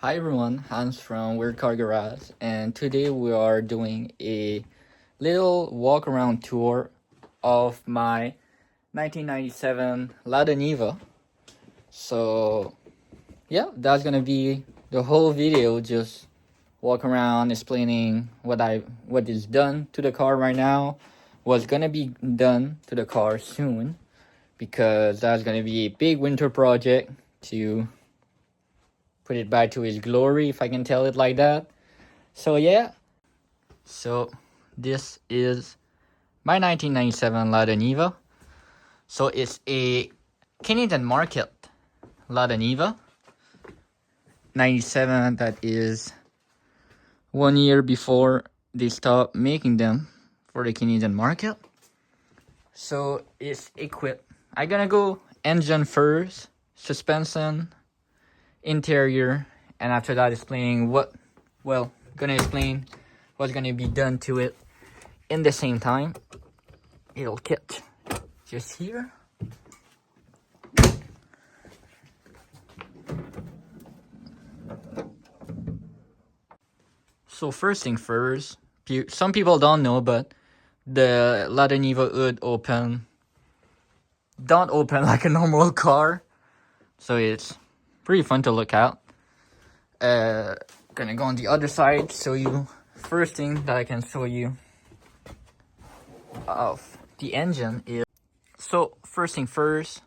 Hi everyone, Hans from Weird Car Garage, and today we are doing a little walk around tour of my 1997 Lada Niva. So yeah, that's gonna be the whole video, just walk around explaining what is done to the car right now, what's gonna be done to the car soon, because that's gonna be a big winter project to put it back to its glory, if I can tell it like that. So yeah, so this is my 1997 Lada Niva. So it's a Canadian market Lada Niva 97. That is 1 year before they stopped making them for the Canadian market. So it's equipped. I'm gonna go engine first, suspension, interior, and after that explaining gonna explain what's gonna be done to it in the same time. It'll kit just here. So first thing first, some people don't know, but the Lada Niva hood don't open like a normal car, so it's pretty fun to look at. Gonna go on the other side, show you. First thing that I can show you of the engine is, so first thing first,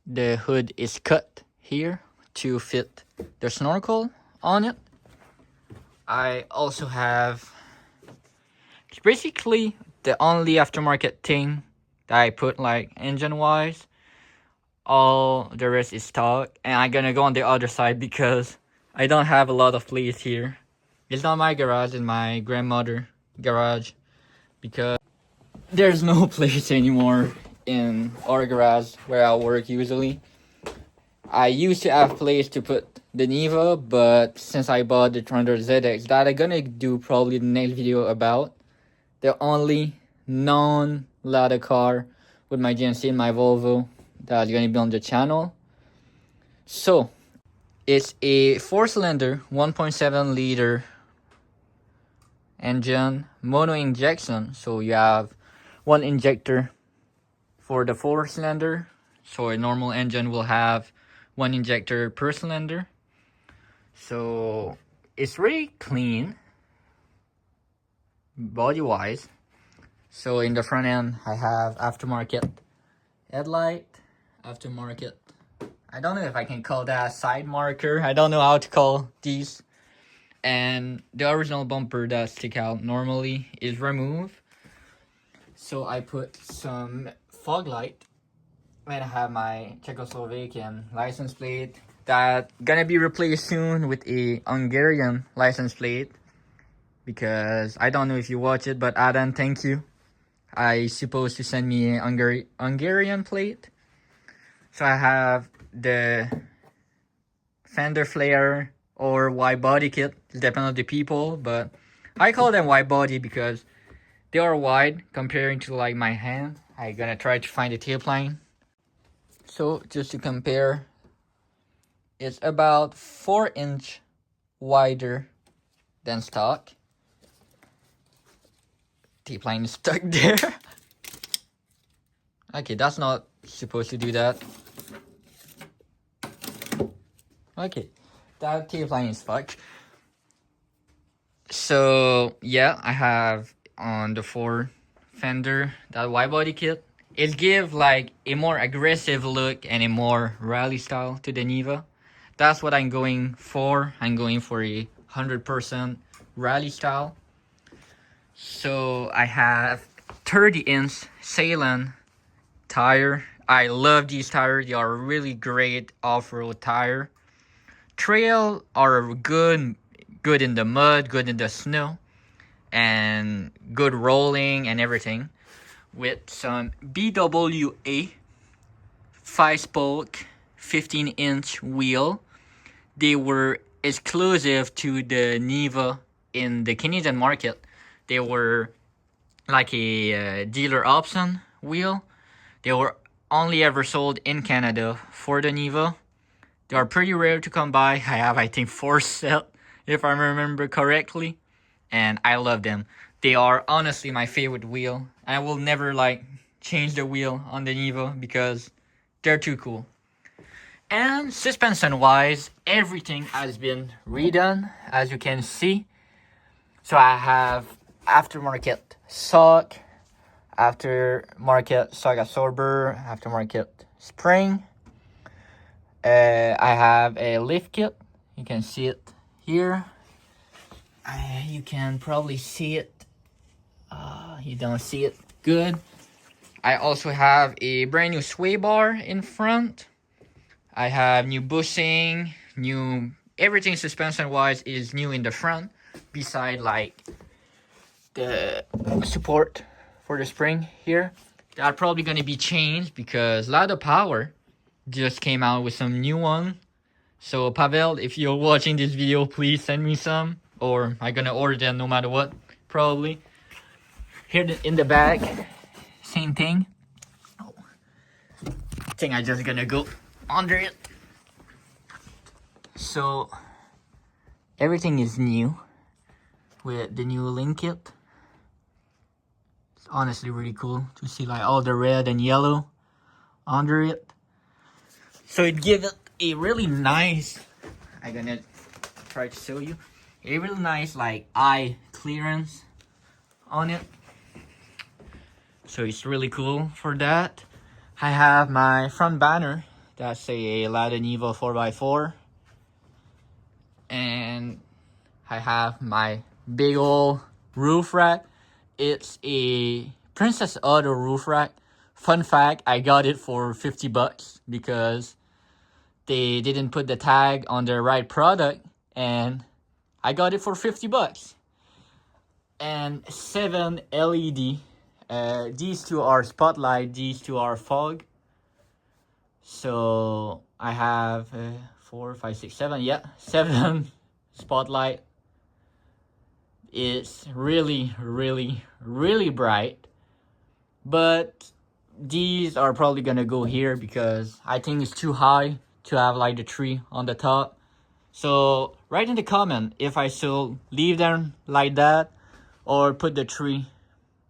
the hood is cut here to fit the snorkel on it. I also have, it's basically the only aftermarket thing that I put like engine wise. All the rest is stock, and I'm gonna go on the other side because I don't have a lot of place here. It's not my garage, it's my grandmother's garage, because there's no place anymore in our garage where I work usually. I used to have place to put the Niva, but since I bought the 300ZX that I'm gonna do probably the next video about, the only non-Lada car with my GMC and my Volvo that's gonna be on the channel. So it's a 4-cylinder 1.7 liter engine, mono injection. So you have one injector for the 4-cylinder. So a normal engine will have one injector per cylinder. So it's really clean body wise. So in the front end I have aftermarket headlight, aftermarket, I don't know if I can call that a side marker, I don't know how to call these, and the original bumper that stick out normally is removed. So I put some fog light, and I have my Czechoslovakian license plate that gonna be replaced soon with a Hungarian license plate, because I don't know if you watch it, but Adam, thank you. I supposed to send me a Hungarian plate. So I have the fender flare or wide body kit, depending on the people, but I call them wide body because they are wide comparing to like my hand. I'm gonna try to find the tailplane. So just to compare, it's about 4-inch wider than stock. Tailplane is stuck there. Okay, that's not supposed to do that. Okay, that tailplane is fucked. So yeah, I have on the Ford fender that wide body kit. It gives like a more aggressive look and a more rally style to the Niva. That's what I'm going for. I'm going for a 100% rally style. So I have 30-inch Salon tire. I love these tires. They are really great off-road tire. Trail are good in the mud, good in the snow, and good rolling and everything. With some BWA 5-spoke 15-inch wheel. They were exclusive to the Niva in the Canadian market. They were like a dealer option wheel. They were only ever sold in Canada for the Niva. They are pretty rare to come by. I have, I think, 4 set, if I remember correctly. And I love them. They are honestly my favorite wheel. I will never like change the wheel on the Niva because they're too cool. And suspension wise, everything has been redone, as you can see. So I have aftermarket shock, aftermarket shock absorber, aftermarket spring. I have a lift kit. You can see it here. You can probably see it. You don't see it good. I also have a brand new sway bar in front. I have new bushing, everything suspension wise is new in the front, beside like the support for the spring here. That probably gonna be changed because Lada Power just came out with some new one. So Pavel, if you're watching this video, please send me some, or I'm gonna order them no matter what, probably. Here in the back, same thing. I think I just gonna go under it. So everything is new with the new link kit. It's honestly really cool to see like all the red and yellow under it. So it gives it a really nice, I'm gonna try to show you, a really nice like eye clearance on it. So it's really cool for that. I have my front banner. That's a Lada Niva 4x4. And I have my big old roof rack. It's a Princess Auto roof rack. Fun fact, I got it for 50 bucks because they didn't put the tag on the right product, and I got it for 50 bucks. And 7 LED. These two are spotlight, these two are fog. So I have 4, 5, 6, 7, yeah, 7 spotlight. It's really, really, really bright. But these are probably gonna go here because I think it's too high to have like the tree on the top. So write in the comment if I should leave them like that or put the tree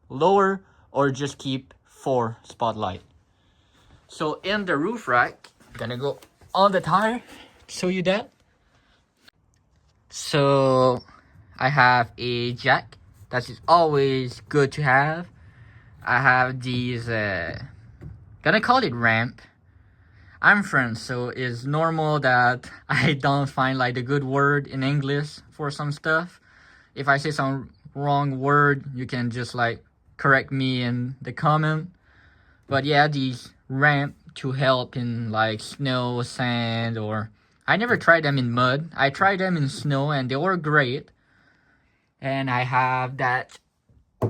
lower or just keep 4 spotlight. So in the roof rack, gonna go on the tire, show you that. So I have a jack, that is always good to have. I have these, gonna call it ramp. I'm French, so it's normal that I don't find like the good word in English for some stuff. If I say some wrong word, you can just like correct me in the comment. But yeah, these ramp to help in like snow, sand, or I never tried them in mud. I tried them in snow and they were great. And I have that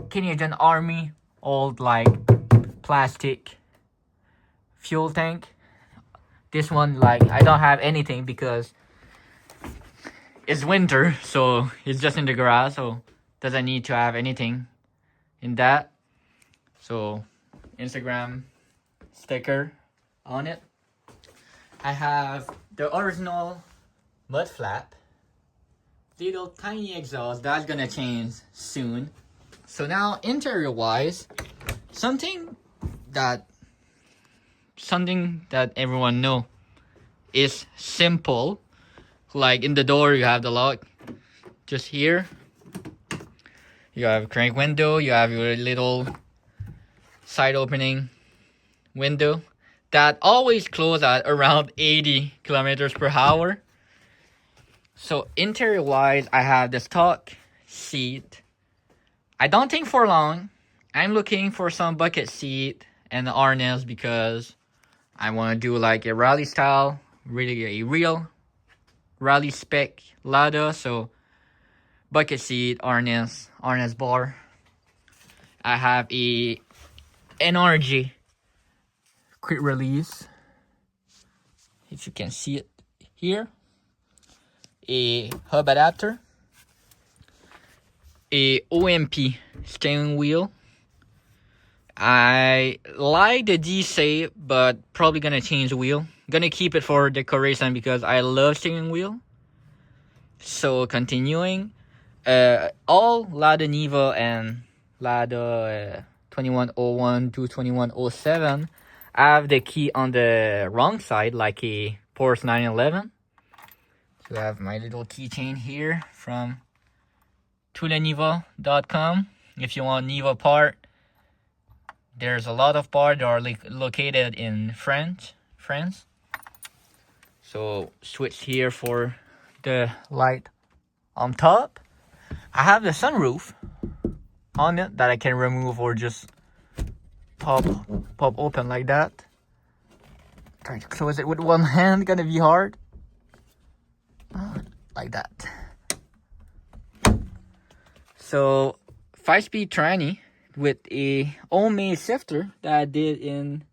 Canadian Army old like plastic fuel tank. This one, like, I don't have anything because it's winter, so it's just in the garage, so doesn't need to have anything in that. So Instagram sticker on it. I have the original mud flap, little tiny exhaust. That's gonna change soon. So now interior wise, something that everyone know is simple. Like in the door you have the lock. Just here you have a crank window, you have your little side opening window that always close at around 80 kilometers per hour. So interior wise, I have the stock seat. I don't think for long. I'm looking for some bucket seat and the harness because I want to do like a rally style, really a real rally spec Lada. So bucket seat, harness bar. I have a NRG quick release, if you can see it here, a hub adapter, a OMP steering wheel. I like the D-shape, but probably gonna change the wheel gonna keep it for decoration because I love steering wheel. So continuing, all Lada Niva and Lada 2101 to 2107 have the key on the wrong side, like a Porsche 911. So I have my little keychain here from tulaniva.com. If you want Niva part, there's a lot of parts that are located in France. So switch here for the light on top. I have the sunroof on it that I can remove or just pop open like that. Try to close it with one hand, gonna be hard. Like that. So 5-speed tranny with a homemade shifter that I did in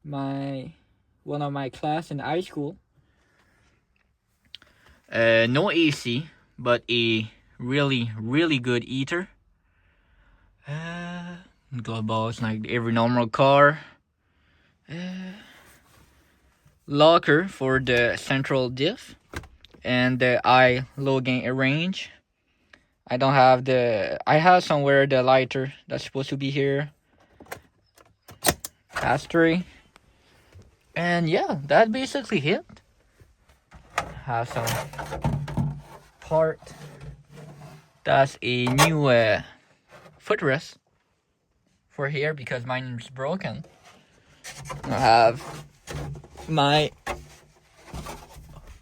one of my class in high school. No AC, but a really good heater. Glove box like every normal car. Locker for the central diff and the low gain range. I have somewhere the lighter that's supposed to be here. Ashtray. And yeah, that's basically it. Have some part. That's a new footrest for here because mine is broken. I have my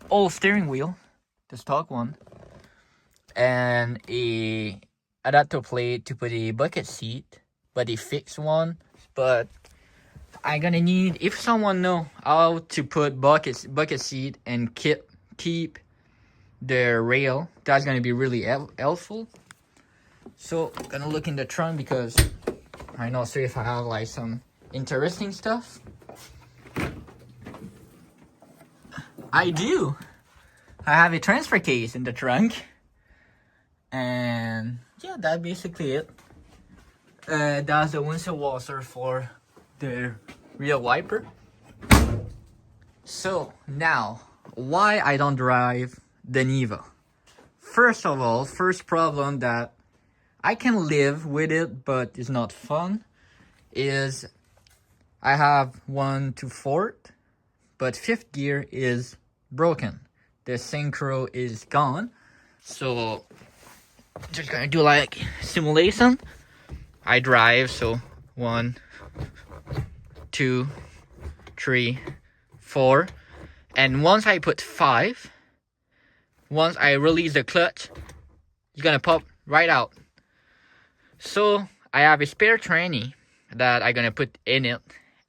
old steering wheel, the stock one, and a adapter plate to put a bucket seat, but a fixed one. But I'm gonna need, if someone know how to put bucket seat and keep the rail, that's gonna be really helpful. So I'm gonna look in the trunk because I know see if I have like some interesting stuff. I do. I have a transfer case in the trunk. And yeah, that's basically it. That's the windshield washer for the rear wiper. So now, why I don't drive the Niva? First of all, first problem that I can live with it, but it's not fun, is I have 1 to 4th, but 5th gear is broken. The synchro is gone. So just gonna do like simulation. I drive, so 1, 2, 3, 4, and once I put 5, once I release the clutch, it's gonna pop right out. So I have a spare tranny that I'm gonna put in it,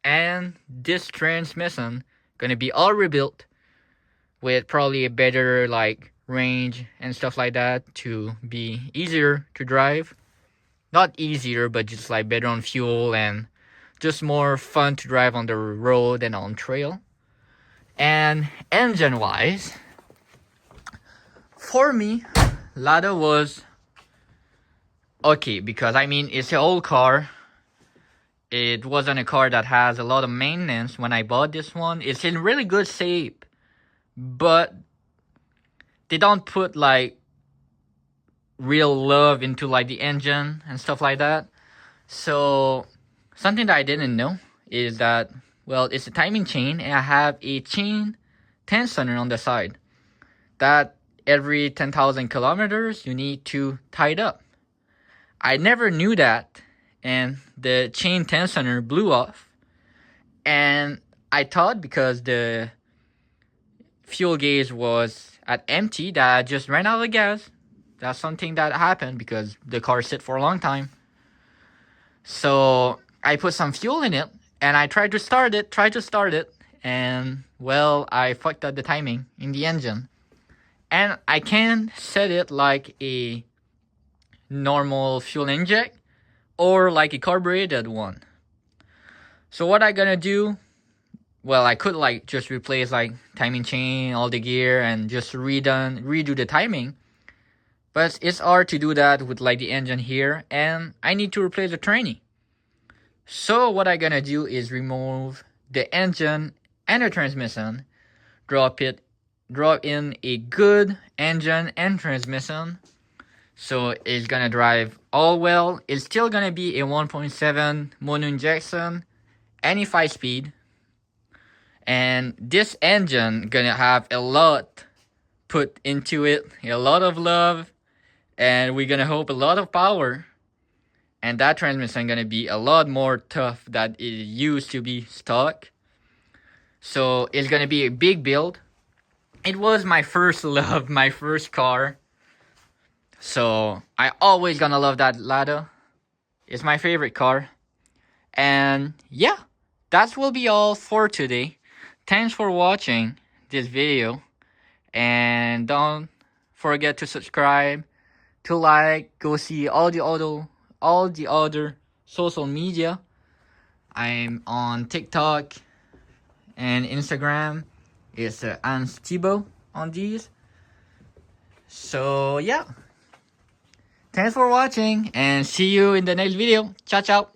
and this transmission gonna be all rebuilt with probably a better like range and stuff like that to be easier to drive. Not easier, but just like better on fuel and just more fun to drive on the road and on trail. And engine wise, for me, Lada was okay because I mean it's an old car. It wasn't a car that has a lot of maintenance when I bought this one. It's in really good shape, but they don't put like real love into like the engine and stuff like that. So something that I didn't know is that, well, it's a timing chain and I have a chain tensioner on the side that every 10,000 kilometers you need to tie it up. I never knew that, and the chain tensioner blew off, and I thought because the fuel gauge was at empty that I just ran out of gas. That's something that happened because the car sit for a long time. So I put some fuel in it and I tried to start it, and well, I fucked up the timing in the engine. And I can set it like a normal fuel inject or like a carbureted one. So what I gonna do, well, I could like just replace like timing chain, all the gear, and just redo the timing. But it's hard to do that with like the engine here, and I need to replace the tranny. So what I gonna do is remove the engine and the transmission, drop in a good engine and transmission. So it's gonna drive all well. It's still gonna be a 1.7 mono injection, any 5-speed. And this engine gonna have a lot put into it, a lot of love, and we're gonna hope a lot of power. And that transmission gonna be a lot more tough than it used to be stock. So it's gonna be a big build. It was my first love, my first car. So I always gonna love that Lada. It's my favorite car. And yeah, that will be all for today. Thanks for watching this video. And don't forget to subscribe, to like, go see all the other social media. I'm on TikTok and Instagram. It's Anstibo on these. So yeah. Thanks for watching and see you in the next video. Ciao, ciao.